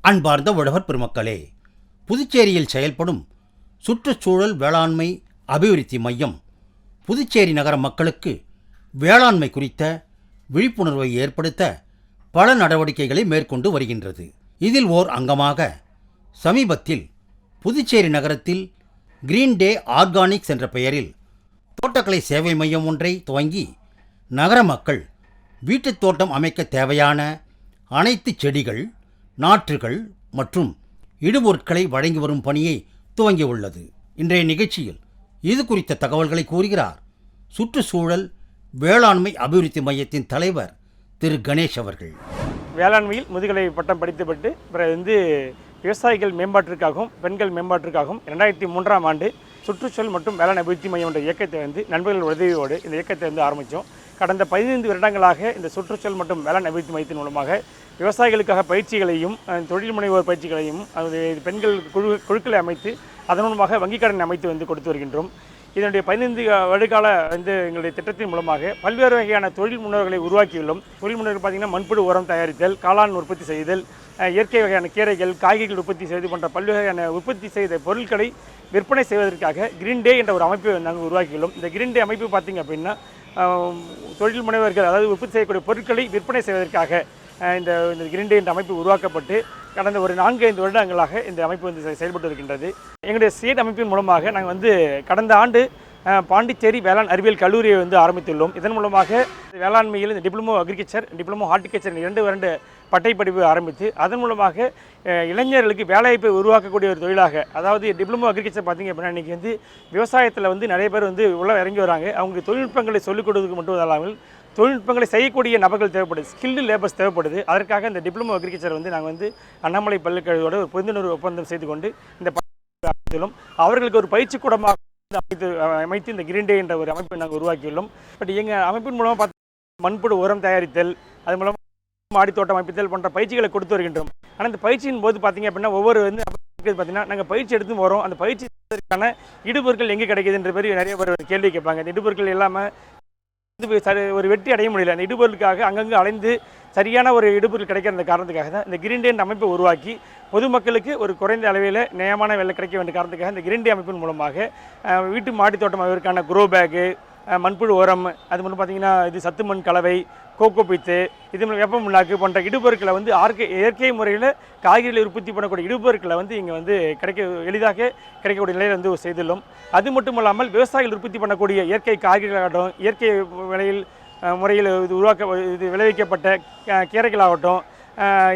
அன்பார்ந்த உழவர் பெருமக்களே, புதுச்சேரியில் செயல்படும் சுற்றுச்சூழல் வேளாண்மை அபிவிருத்தி மையம் புதுச்சேரி நகர மக்களுக்கு வேளாண்மை குறித்த விழிப்புணர்வை ஏற்படுத்த பல நடவடிக்கைகளை மேற்கொண்டு வருகின்றது. இதில் ஓர் அங்கமாக சமீபத்தில் புதுச்சேரி நகரத்தில் கிரீன் டே ஆர்கானிக்ஸ் என்ற பெயரில் தோட்டக்கலை சேவை மையம் ஒன்றை துவங்கி நகர மக்கள் வீட்டுத் தோட்டம் அமைக்க தேவையான அனைத்து செடிகள், நாற்றுகள் மற்றும் இடுபொருட்களை வழங்கி வரும் பணியை துவங்கியுள்ளது. இன்றைய நிகழ்ச்சியில் இது குறித்த தகவல்களை கூறுகிறார் சுற்றுச்சூழல் வேளாண்மை அபிவிருத்தி மையத்தின் தலைவர் திரு கணேஷ் அவர்கள். வேளாண்மையில் முதுகலை பட்டம் படித்துவிட்டு பிறகு விவசாயிகள் மேம்பாட்டிற்காகவும் பெண்கள் மேம்பாட்டிற்காகவும் 2003ஆம் ஆண்டு சுற்றுச்சூழல் மற்றும் வேளாண் அபிவிருத்தி மையம் என்ற இயக்கத்தை நண்பர்கள் உதவியோடு இந்த இயக்கத்தை ஆரம்பித்தோம். கடந்த 15 வருடங்களாக இந்த சுற்றுச்சூழல் மற்றும் வேளாண் அபிவிருத்தி மையத்தின் மூலமாக விவசாயிகளுக்காக பயிற்சிகளையும் தொழில் முனைவோர் பயிற்சிகளையும் பெண்கள் குழுக்களை அமைத்து அதன் மூலமாக வங்கிக் கடன் அமைத்து கொடுத்து வருகின்றோம். இதனுடைய 15 வருடகால எங்களுடைய திட்டத்தின் மூலமாக பல்வேறு வகையான தொழில் முன்னோர்களை உருவாக்கியுள்ளோம். தொழில் முன்னோர்கள் பார்த்திங்கன்னா மண்புழு உரம் தயாரித்தல், காளான் உற்பத்தி செய்தல், இயற்கை வகையான கீரைகள், காய்கறிகள் உற்பத்தி செய்து போன்ற பல்வேறு வகையான உற்பத்தி செய்த பொருட்களை விற்பனை செய்வதற்காக கிரீன் டே என்ற ஒரு அமைப்பை நாங்கள் உருவாக்கியுள்ளோம். இந்த கிரீன் டே அமைப்பு பார்த்திங்க அப்படின்னா தொழில் முனைவர்கள் அதாவது உற்பத்தி செய்யக்கூடிய பொருட்களை விற்பனை செய்வதற்காக இந்த கிரீன் டே என்ற அமைப்பு உருவாக்கப்பட்டு கடந்த ஒரு 4-5 வருடங்களாக இந்த அமைப்பு செயல்பட்டு இருக்கின்றது. எங்களுடைய ஸ்டேட் அமைப்பின் மூலமாக நாங்கள் கடந்த ஆண்டு பாண்டிச்சேரி வேளாண் அறிவியல் கல்லூரியை ஆரம்பித்துள்ளோம். இதன் மூலமாக வேளாண்மையில் இந்த டிப்ளமோ அக்ரிகல்ச்சர், டிப்ளமோ ஹார்டிகல்ச்சர் 2 வருட பட்டைப்படிப்பு ஆரம்பித்து அதன் மூலமாக இளைஞர்களுக்கு வேலைவாய்ப்பை உருவாக்கக்கூடிய ஒரு தொழிலாக, அதாவது டிப்ளமோ அக்ரிகல்ச்சர் பார்த்திங்க அப்படின்னா இன்றைக்கி விவசாயத்தில் நிறைய பேர் உள்ள இறங்கி வராங்க. அவங்களுக்கு தொழில்நுட்பங்களை சொல்லிக் கொடுக்க மட்டும் இல்லாமல் தொழில்நுட்பங்களை செய்யக்கூடிய நபர்கள் தேவைப்படுது, ஸ்கில்டு லேபர்ஸ் தேவைப்படுது. அதற்காக இந்த டிப்ளமோ அக்ரிகல்ச்சர் நாங்கள் அண்ணாமலை பல்கலைக்கழகத்தோடு ஒரு புரிந்துணர்வு ஒப்பந்தம் செய்து கொண்டு இந்த பயிற்சியிலும் அவர்களுக்கு ஒரு பயிற்சி கூடமாக அமைத்து இந்த கிரீன் டே என்ற ஒரு அமைப்பை நாங்கள் உருவாக்கியுள்ளோம். பட் எங்கள் அமைப்பின் மூலமாக பார்த்து மண்புழு உரம் தயாரித்தல், அது மூலமாக மாடித்தோட்டம் அமைத்தல் போன்ற பயிற்சிகளை கொடுத்து வருகின்றோம். ஆனால் இந்த பயிற்சியின் போது பார்த்திங்க அப்படின்னா ஒவ்வொரு பார்த்தீங்கன்னா நாங்கள் பயிற்சி எடுத்து வரோம். அந்த பயிற்சி செய்வதற்கான இடுபொருட்கள் எங்கே கிடைக்குதுன்ற மாதிரி நிறைய பேர் கேள்வி கேட்பாங்க. இந்த இடுபொருட்கள் இல்லாமல் ஒரு வெற்றி அடைய முடியல. அந்த இடுபொருளுக்காக அங்கங்கே அலைந்து சரியான ஒரு இடுபொருள் கிடைக்கிற காரணத்துக்காக தான் இந்த கிரீன் டே அமைப்பை உருவாக்கி பொதுமக்களுக்கு ஒரு குறைந்த அளவில் நியாயமான விலை கிடைக்க வேண்டிய காரணத்துக்காக இந்த கிரீன் டே அமைப்பின் மூலமாக வீட்டு மாடி தோட்டம் அமைவதற்கான க்ரோ பேக்கு, மண்புழு உரம், அது மூலம் பார்த்திங்கன்னா சத்து மண் கலவை, கோகோ பீத்து, இது வெப்ப முன்னாக்கு போன்ற இடுபொருட்களை இயற்கை முறையில் காய்கறிகளை உற்பத்தி பண்ணக்கூடிய இடுபொருட்களை இங்கே எளிதாக கிடைக்கக்கூடிய நிலையில் செய்துள்ளோம். அது மட்டும் இல்லாமல் விவசாயிகள் உற்பத்தி பண்ணக்கூடிய இயற்கை காய்கறிகளாகட்டும், இயற்கை முறையில் விளைவிக்கப்பட்ட கீரைகளாகட்டும்,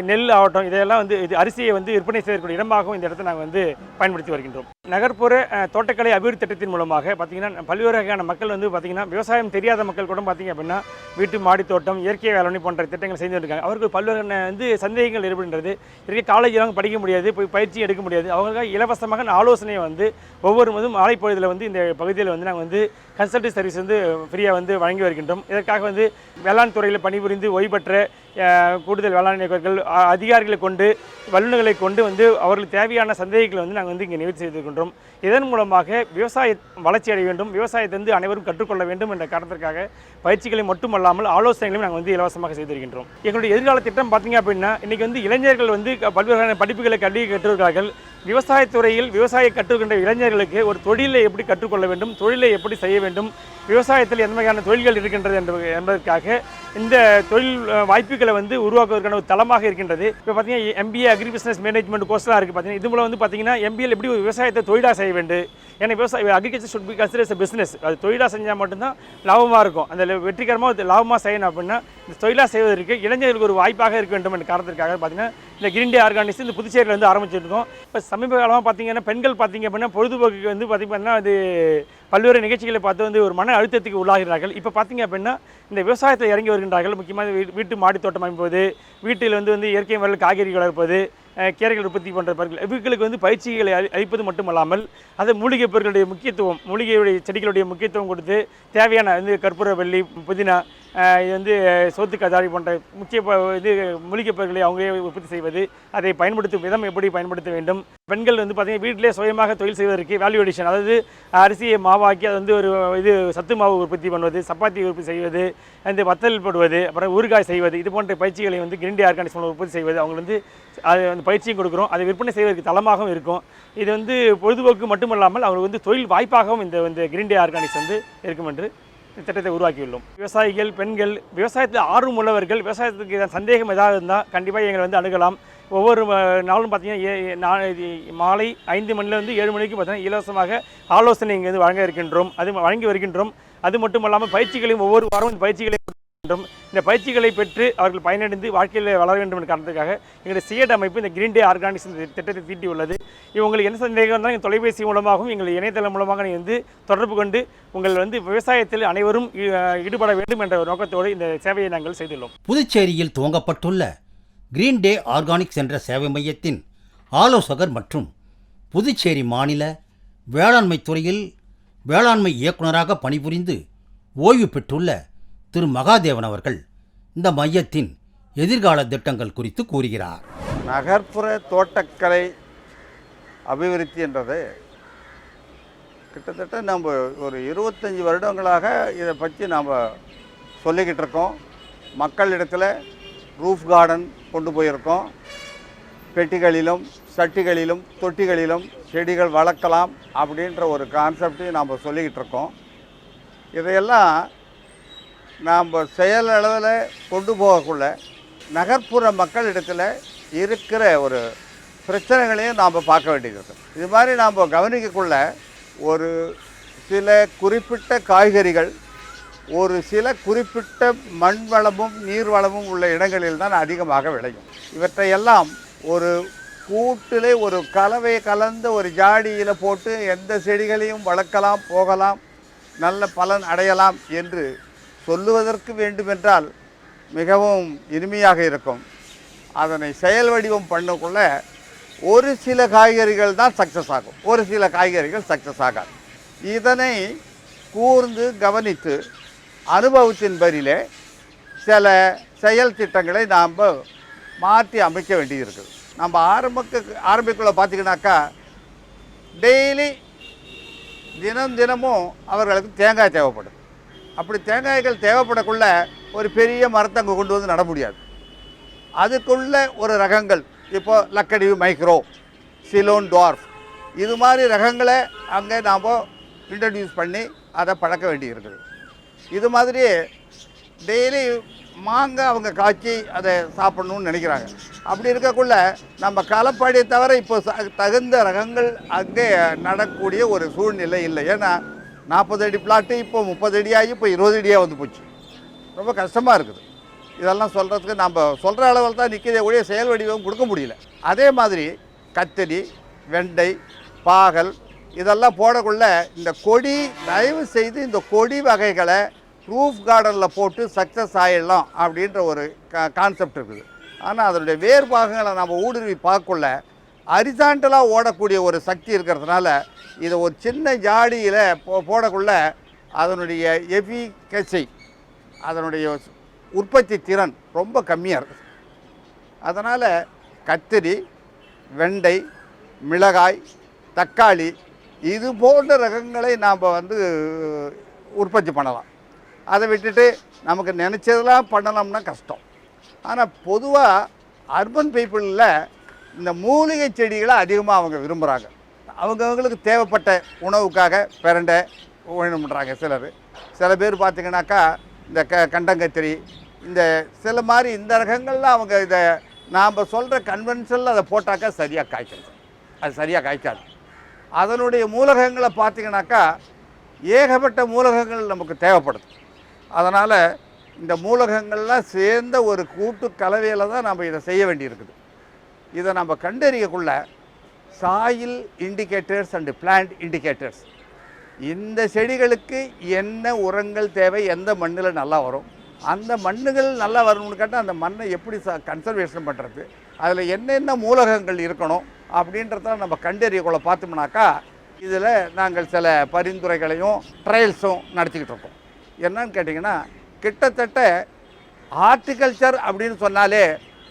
நெல் ஆகட்டும், இதெல்லாம் இது அரிசியை விற்பனை செய்யக்கூடிய இடமாகவும் இந்த இடத்தை நாங்கள் பயன்படுத்தி வருகின்றோம். நகர்ப்புற தோட்டக்கலை அபிவிருத்தி திட்டத்தின் மூலமாக பார்த்திங்கன்னா பல்வேறு வகையான மக்கள் பார்த்திங்கன்னா விவசாயம் தெரியாத மக்கள் கூட பார்த்திங்க அப்படின்னா வீட்டு மாடி தோட்டம், இயற்கை வேளாண்மை போன்ற திட்டங்கள் செய்து இருக்காங்க. அவருக்கு பல்வேறு சந்தேகங்கள் ஏற்படுகின்றது. இதற்கு காலேஜில் படிக்க முடியாது, போய் பயிற்சி எடுக்க முடியாது. அவங்களுக்கு இலவசமாக ஆலோசனையை ஒவ்வொரு மாலை பொழுதில் இந்த பகுதியில் நாங்கள் கன்சல்டி சர்வீஸ் ஃப்ரீயாக வழங்கி வருகின்றோம். இதற்காக வேளாண் துறையில் பணிபுரிந்து ஓய்வு பெற்ற கூடுதல் வேளாண் அதிகாரிகளை கொண்டு, வல்லுநர்களை கொண்டு அவர்களுக்கு தேவையான சந்தேகங்களை நாங்கள் இங்கே நிவர்த்தி செய்திருக்கின்றோம். இதன் மூலமாக விவசாய வளர்ச்சி அடைய வேண்டும், விவசாயத்தை அனைவரும் கற்றுக்கொள்ள வேண்டும் என்ற காரணத்திற்காக பயிற்சிகளை மட்டுமல்லாமல் ஆலோசனைகளையும் நாங்கள் இலவசமாக செய்திருக்கின்றோம். எங்களுடைய எதிர்கால திட்டம் பார்த்திங்க அப்படின்னா இன்றைக்கி இளைஞர்கள் பல்வேறு படிப்புகளை கல்வி கற்றுக்கிறார்கள். விவசாயத்துறையில் விவசாய கற்றுக்கின்ற இளைஞர்களுக்கு ஒரு தொழிலை எப்படி கற்றுக்கொள்ள வேண்டும், தொழிலை எப்படி செய்ய வேண்டும், விவசாயத்தில் எந்த வகையான தொழில்கள் இருக்கின்றது என்பதற்காக இந்த தொழில் வாய்ப்புகளை உருவாக்குவதற்கான ஒரு தளமாக இருக்கின்றது. இப்போ பார்த்தீங்கன்னா MBA அக்ரி பிஸ்னஸ் மேனேஜ்மெண்ட் கோர்ஸ்லாம் இருக்குது. பார்த்தீங்கன்னா இது மூலம் பார்த்தீங்கன்னா MBA எப்படி ஒரு விவசாயத்தை தொழிலாக செய்ய வேண்டும். ஏன்னா agriculture should be considers business. அது தொழிலாக செஞ்சால் மட்டும்தான் லாபமாக இருக்கும். அந்த வெற்றிகரமாக லாபமாக செய்யணும் அப்படின்னா இந்த தொழிலாக செய்வதற்கு இளைஞர்களுக்கு ஒரு வாய்ப்பாக இருக்க வேண்டும் என்ற காரணத்திற்காக பார்த்தீங்கன்னா இந்த கிரீன் டே ஆர்கானிக்ஸ் இந்த புதுச்சேரியில் ஆரம்பிச்சிருக்கோம். இப்போ சமீப காலமாக பார்த்தீங்கன்னா பெண்கள் பார்த்திங்க அப்படின்னா பொழுதுபோக்கு பார்த்திங்கன்னா அது பல்வேறு நிகழ்ச்சிகளை பார்த்து ஒரு மன அழுத்தத்துக்கு உள்ளாகிறார்கள். இப்போ பார்த்திங்க அப்படின்னா இந்த விவசாயத்தில் இறங்கி வருகின்றார்கள். முக்கியமாக வீட்டு மாடி தோட்டம் அமைப்பது, வீட்டில் இயற்கை முறையில் காய்கறி வளர்ப்பது, கீரைகள் உற்பத்தி போன்ற பொருட்கள் இவர்களுக்கு பயிற்சிகளை அளிப்பது மட்டுமல்லாமல் அது மூலிகை பொருட்களுடைய முக்கியத்துவம், மூலிகையுடைய செடிகளுடைய முக்கியத்துவம் கொடுத்து தேவையான கற்பூரவள்ளி, புதினா இது வந்து சோத்து கதாரி போன்ற முக்கிய இது மூலிகைப் பொருட்களை அவங்களே உற்பத்தி செய்வது, அதை பயன்படுத்தும் விதம் எப்படி பயன்படுத்த வேண்டும். பெண்கள் வந்து பார்த்திங்கன்னா வீட்டிலே சுயமாக தொழில் செய்வதற்கு வேல்யூ அடிஷன், அதாவது அரிசியை மாவாக்கி அது வந்து ஒரு இது சத்து மாவு உற்பத்தி பண்ணுவது, சப்பாத்தி உற்பத்தி செய்வது, அந்த வத்தல் போடுவது, அப்புறம் ஊறுகாய் செய்வது, இது போன்ற பயிற்சிகளை வந்து கிரீன் டீ ஆர்கானிக்ஸ் மூலம் உற்பத்தி செய்வது. அவங்க வந்து அது அந்த பயிற்சியும் கொடுக்குறோம், அதை விற்பனை செய்வதற்கு தளமாகவும் இருக்கும். இது வந்து பொழுதுபோக்கு மட்டுமல்லாமல் அவங்களுக்கு வந்து தொழில் வாய்ப்பாகவும் இந்த கிரீன் டீ ஆர்கானிக்ஸ் வந்து இருக்கும் என்று திட்டத்தை உருவாக்கியுள்ளோம். விவசாயிகள், பெண்கள், விவசாயத்தில் ஆர்வம் உள்ளவர்கள், விவசாயத்துக்கு சந்தேகம் ஏதாவது இருந்தால் கண்டிப்பாக எங்களை வந்து அணுகலாம். ஒவ்வொரு நாளும் பார்த்தீங்கன்னா மாலை 5 மணிலேருந்து 7 மணிக்கு பார்த்தீங்கன்னா இலவசமாக ஆலோசனை இங்கே வந்து வழங்கி வருகின்றோம். அது மட்டும் இல்லாமல் பயிற்சிகளையும் ஒவ்வொரு வாரமும் இந்த பயிற்சிகளை கொடுக்கின்றோம். இந்த பயிற்சிகளை பெற்று அவர்கள் பயனடைந்து வாழ்க்கையில் வளர வேண்டும் என்ற காரணத்துக்காக எங்களுடைய சிஎட் அமைப்பு இந்த கிரீன் டே ஆர்கானிக்ஸ் திட்டத்தை தீட்டியுள்ளது. உங்களுக்கு என்ன சந்தேகம் இருந்தால் எங்கள் தொலைபேசி மூலமாகவும் எங்கள் இணையதளம் மூலமாக நீங்கள் வந்து தொடர்பு கொண்டு உங்கள் வந்து விவசாயத்தில் அனைவரும் ஈடுபட வேண்டும் என்ற நோக்கத்தோடு இந்த சேவையை நாங்கள் செய்துள்ளோம். புதுச்சேரியில் துவங்கப்பட்டுள்ள கிரீன் டே ஆர்கானிக்ஸ் என்ற சேவை மையத்தின் ஆலோசகர் மற்றும் புதுச்சேரி மாநில வேளாண்மை துறையில் வேளாண்மை இயக்குநராக பணிபுரிந்து ஓய்வு பெற்றுள்ள திரு மகாதேவன் அவர்கள் இந்த மையத்தின் எதிர்கால திட்டங்கள் குறித்து கூறுகிறார். நகர்ப்புற தோட்டக்கலை அபிவிருத்தி என்றது கிட்டத்தட்ட நம்ம ஒரு 25 வருடங்களாக இதை பற்றி நாம் சொல்லிக்கிட்டு இருக்கோம். மக்களிடத்தில் ரூஃப் கார்டன் கொண்டு போயிருக்கோம். பெட்டிகளிலும் சட்டிகளிலும் தொட்டிகளிலும் செடிகள் வளர்க்கலாம் அப்படின்ற ஒரு கான்செப்டையும் நாம் சொல்லிக்கிட்டு இருக்கோம். இதையெல்லாம் நாம் செயலளவில் கொண்டு போகக்குள்ள நகர்ப்புற மக்களிடத்தில் இருக்கிற ஒரு பிரச்சனைகளையும் நாம் பார்க்க வேண்டியது. இது மாதிரி நாம் கவனிக்கக்குள்ள ஒரு சில குறிப்பிட்ட காய்கறிகள் ஒரு சில குறிப்பிட்ட மண் வளமும் நீர் வளமும் உள்ள இடங்களில் தான் அதிகமாக விளையும். இவற்றையெல்லாம் ஒரு கூட்டிலே ஒரு கலவை கலந்த ஒரு ஜாடியில் போட்டு எந்த செடிகளையும் வளர்க்கலாம், போகலாம், நல்ல பலன் அடையலாம் என்று சொல்லுவதற்கு வேண்டுமென்றால் மிகவும் இனிமையாக இருக்கும். அதனை செயல் வடிவம் பண்ணக்குள்ள ஒரு சில காய்கறிகள் தான் சக்ஸஸ் ஆகும், ஒரு சில காய்கறிகள் சக்ஸஸ் ஆகாது. இதனை கூர்ந்து கவனித்து அனுபவத்தின் பேரிலே சில செயல் திட்டங்களை நாம் மாற்றி அமைக்க வேண்டியிருக்குது. நம்ம ஆரம்பிக்குள்ள பார்த்திங்கனாக்கா டெய்லி தினமும் அவர்களுக்கு தேங்காய் தேவைப்படும். அப்படி தேங்காய்கள் தேவைப்படக்குள்ள ஒரு பெரிய மரத்தை அங்கே கொண்டு வந்து நட முடியாது. அதுக்குள்ள ஒரு ரகங்கள், இப்போ லக்கடிவு மைக்ரோ, சிலோன் டுவார்ஃப், இது மாதிரி ரகங்களை அங்கே நாம் இன்ட்ரடியூஸ் பண்ணி அதை பழக்க வேண்டியிருக்குது. இது மாதிரி டெய்லி மாங்காய் அவங்க காய்ச்சி அதை சாப்பிட்ணுன்னு நினைக்கிறாங்க. அப்படி இருக்கக்குள்ள நம்ம களப்பாடியை தவிர இப்போ தகுந்த ரகங்கள் அங்கே நடக்கூடிய ஒரு சூழ்நிலை இல்லை. ஏன்னா 40 அடி பிளாட்டு இப்போ 30 அடியாகி இப்போ 20 அடியாக வந்து போச்சு. ரொம்ப கஷ்டமாக இருக்குது. இதெல்லாம் சொல்கிறதுக்கு நம்ம சொல்கிற அளவில் தான் நிற்கிறதே ஒழிய செயல் வடிவம் கொடுக்க முடியல. அதே மாதிரி கத்திரி, வெண்டை, பாகல் இதெல்லாம் போடக்குள்ள இந்த கொடி, தயவு செய்து இந்த கொடி வகைகளை ரூஃப் கார்டனில் போட்டு சக்ஸஸ் ஆகிடலாம் அப்படின்ற ஒரு கான்செப்ட் இருக்குது. ஆனால் அதனுடைய வேறு பாகங்களை நம்ம ஊடுருவி பார்க்கக்குள்ள ஹரிசாண்டலாக ஓடக்கூடிய ஒரு சக்தி இருக்கிறதுனால இதை ஒரு சின்ன ஜாடியில் போடக்குள்ள அதனுடைய எஃபிகசி, அதனுடைய உற்பத்தி திறன் ரொம்ப கம்மியாக இருக்குது. அதனால் கத்திரி, வெண்டை, மிளகாய், தக்காளி இது போன்ற ரகங்களை நாம் உற்பத்தி பண்ணலாம். அதை விட்டுட்டு நமக்கு நினச்சதெல்லாம் பண்ணலாம்னா கஷ்டம். ஆனால் பொதுவாக அர்பன் பீப்புளில் இந்த மூலிகை செடிகளை அதிகமாக அவங்க விரும்புகிறாங்க. அவங்களுக்கு தேவைப்பட்ட உணவுக்காக பிரண்டை வேணும்ன்றாங்க சில பேர் பார்த்திங்கனாக்கா இந்த கண்டங்கத்திரி, இந்த சில மாதிரி இந்த ரகங்கள்லாம் அவங்க இதை நாம் சொல்கிற கன்வென்ஷனில் அதை போட்டாக்கா சரியாக காய்க்காது, அது சரியாக காய்க்காது. அதனுடைய மூலகங்களை பார்த்திங்கனாக்கா ஏகப்பட்ட மூலகங்கள் நமக்கு தேவைப்படுது. அதனால் இந்த மூலகங்கள்லாம் சேர்ந்த ஒரு கூட்டு கலவையில் தான் நம்ம இதை செய்ய வேண்டியிருக்குது. இதை நம்ம கண்டறியக்குள்ள soil indicators and plant indicators, இந்த செடிகளுக்கு என்ன உரங்கள் தேவை, எந்த மண்ணில் நல்லா வரும், அந்த மண்ணுகள் நல்லா வரணும்னு கேட்டால் அந்த மண்ணை எப்படி கன்சர்வேஷன் பண்ணுறது, அதில் என்னென்ன மூலகங்கள் இருக்கணும் அப்படின்றத நம்ம கண்டறியக்குள்ள பார்த்தோம்னாக்கா இதில் நாங்கள் சில பரிந்துரைகளையும் ட்ரையல்ஸும் நடத்திக்கிட்டு இருக்கோம். என்னன்னு கேட்டிங்கன்னா கிட்டத்தட்ட ஹார்டிகல்ச்சர் அப்படின்னு சொன்னாலே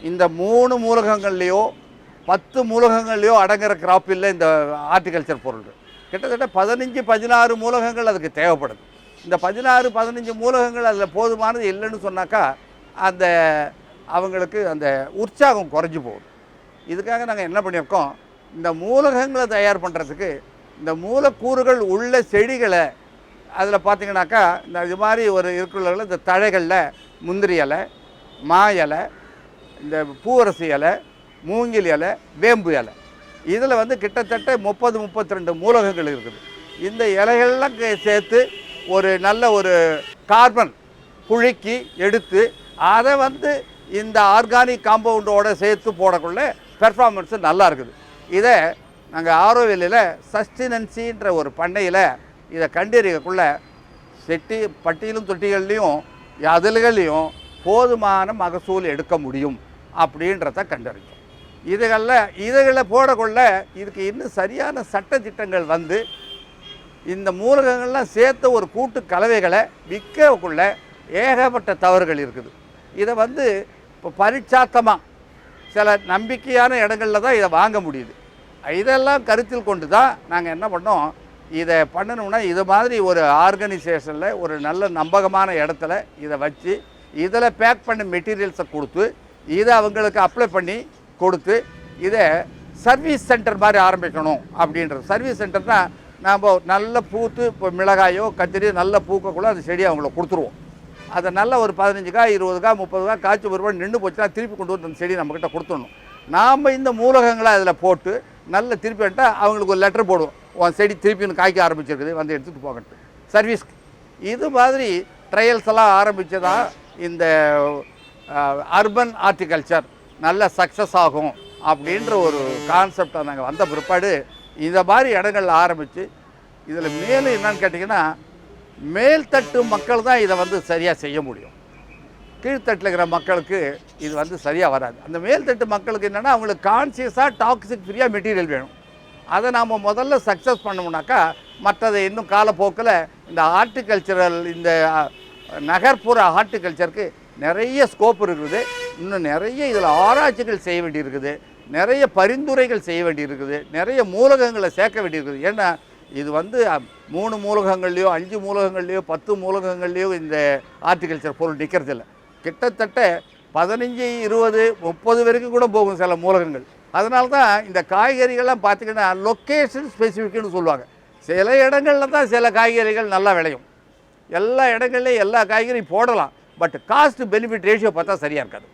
இந்த 3 மூலகங்கள்லேயோ 10 மூலகங்கள்லையோ அடங்குற கிராப் இல்லை இந்த ஹார்டிகல்ச்சர் பொருள். கிட்டத்தட்ட 15-16 மூலகங்கள் அதுக்கு தேவைப்படுது. இந்த 16-15 மூலகங்கள் அதில் போதுமானது இல்லைன்னு சொன்னாக்கா அந்த அவங்களுக்கு அந்த உற்சாகம் குறைஞ்சி போகுது. இதுக்காக நாங்கள் என்ன பண்ணியிருக்கோம், இந்த மூலகங்களை தயார் பண்ணுறதுக்கு இந்த மூலக்கூறுகள் உள்ள செடிகளை அதில் பார்த்திங்கனாக்கா இந்த இது மாதிரி ஒரு இருக்கிற இந்த தழைகளில் முந்திரி இலை, மா இலை, இந்த பூவரசி இலை, மூங்கில் இலை, வேம்பு இலை, இதில் வந்து கிட்டத்தட்ட 30-32 மூலகங்கள் இருக்குது. இந்த இலைகள்லாம் சேர்த்து ஒரு நல்ல ஒரு கார்பன் குழுக்கி எடுத்து அதை வந்து இந்த ஆர்கானிக் காம்பவுண்டோடு சேர்த்து போடக்குள்ள பெர்ஃபார்மன்ஸு நல்லா இருக்குது. இதை நாங்கள் ஆரோவில்லில் சஸ்டினன்சின்ற ஒரு பண்ணையில் இதை கண்டறியக்குள்ள பட்டியிலும் தொட்டிகள்லேயும் அதில்களையும் போதுமான மகசூல் எடுக்க முடியும் அப்படின்றத கண்டறிஞ்சோம். இதுகளை போடக்குள்ள இதுக்கு இன்னும் சரியான சட்டத்திட்டங்கள் வந்து இந்த மூலகங்கள்லாம் சேர்த்த ஒரு கூட்டு கலவைகளை விற்கக்குள்ள ஏகப்பட்ட தவறுகள் இருக்குது. இதை வந்து இப்போ பரிச்சாத்தமாக சில நம்பிக்கையான இடங்களில் தான் இதை வாங்க முடியுது. இதெல்லாம் கருத்தில் கொண்டு தான் நாங்கள் என்ன பண்ணோம், இதை பண்ணணும்னா இது மாதிரி ஒரு ஆர்கனைசேஷனில் ஒரு நல்ல நம்பகமான இடத்துல இதை வச்சு இதில் பேக் பண்ண மெட்டீரியல்ஸை கொடுத்து இதை அவங்களுக்கு அப்ளை பண்ணி கொடுத்து இதை சர்வீஸ் சென்டர் மாதிரி ஆரம்பிக்கணும் அப்படின்றது. சர்வீஸ் சென்டர்னால் நாம் நல்ல பூத்து இப்போ மிளகாயோ கத்திரியோ நல்ல பூக்கக்குள்ள அந்த செடியை அவங்களுக்கு கொடுத்துருவோம். அதை நல்ல ஒரு 15 காய் 20 காய் 30 காய் காய்ச்சி ஒருவா நின்று போச்சுன்னா திருப்பி கொண்டு வந்து அந்த செடி நம்மக்கிட்ட கொடுத்துடணும். நாம் இந்த மூலகங்களை அதில் போட்டு நல்ல திருப்பி வந்துட்டால் அவங்களுக்கு ஒரு லெட்டர் போடுவோம், உன் செடி திருப்பி காய்க்க ஆரம்பிச்சிருக்குது வந்து எடுத்துகிட்டு போகட்டு சர்வீஸ்க்கு. இது மாதிரி ட்ரையல்ஸ் எல்லாம் ஆரம்பித்ததான் இந்த அர்பன் ஹார்டிகல்ச்சர் நல்ல சக்ஸஸ் ஆகும் அப்படின்ற ஒரு கான்செப்டை நாங்கள் வந்த பிற்பாடு இந்த மாதிரி இடங்களில் ஆரம்பித்து இதில் மேலும் என்னன்னு கேட்டிங்கன்னா மேல்தட்டு மக்கள் தான் இதை வந்து சரியாக செய்ய முடியும். கீழ்த்தட்டில் இருக்கிற மக்களுக்கு இது வந்து சரியாக வராது. அந்த மேல்தட்டு மக்களுக்கு என்னென்னா அவங்களுக்கு கான்சியஸாக டாக்ஸிக் ஃப்ரீயாக மெட்டீரியல் வேணும். அதை நாம் முதல்ல சக்ஸஸ் பண்ணோம்னாக்கா மற்றதை இன்னும் காலப்போக்கில் இந்த ஹார்டிகல்ச்சரல் இந்த நகர்ப்புற ஹார்டிகல்ச்சருக்கு நிறைய ஸ்கோப் இருக்குது. இன்னும் நிறைய இதில் ஆராய்ச்சிகள் செய்ய வேண்டியிருக்குது, நிறைய பரிந்துரைகள் செய்ய வேண்டியிருக்குது, நிறைய மூலகங்களை சேர்க்க வேண்டியிருக்குது. ஏன்னா இது வந்து 3 மூலகங்கள்லையோ 5 மூலகங்கள்லையோ 10 மூலகங்கள்லையோ இந்த ஹார்டிகல்ச்சர் பொருள் நிற்கிறதில்ல. கிட்டத்தட்ட 15, 20, 30 வரைக்கும் கூட போகும் சில மூலகங்கள். அதனால தான் இந்த காய்கறிகள்லாம் பார்த்திங்கன்னா லொக்கேஷன் ஸ்பெசிஃபிக்னு சொல்லுவாங்க. சில இடங்களில் தான் சில காய்கறிகள் நல்லா விளையும். எல்லா இடங்கள்லையும் எல்லா காய்கறியும் போடலாம், பட் காஸ்ட் பெனிஃபிட் ரேஷியோ பார்த்தா சரியாக இருக்காது.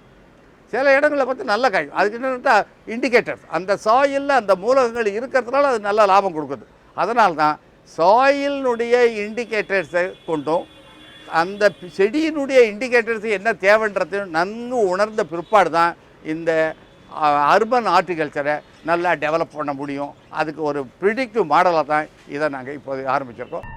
சில இடங்களில் பார்த்து நல்ல காய், அதுக்கு என்னென்னா இண்டிகேட்டர்ஸ் அந்த சாயிலில் அந்த மூலகங்கள் இருக்கிறதுனால அது நல்ல லாபம் கொடுக்குது. அதனால தான் சாயிலினுடைய இண்டிகேட்டர்ஸை கொண்டும் அந்த செடியினுடைய இண்டிகேட்டர்ஸ் என்ன தேவைன்றதையும் நன்கு உணர்ந்த பிற்பாடு தான் இந்த அர்பன் ஹார்டிகல்ச்சரை நல்லா டெவலப் பண்ண முடியும். அதுக்கு ஒரு ப்ரிடிக்டிவ் மாடலாக தான் இதை நாங்கள் இப்போது ஆரம்பிச்சிருக்கோம்.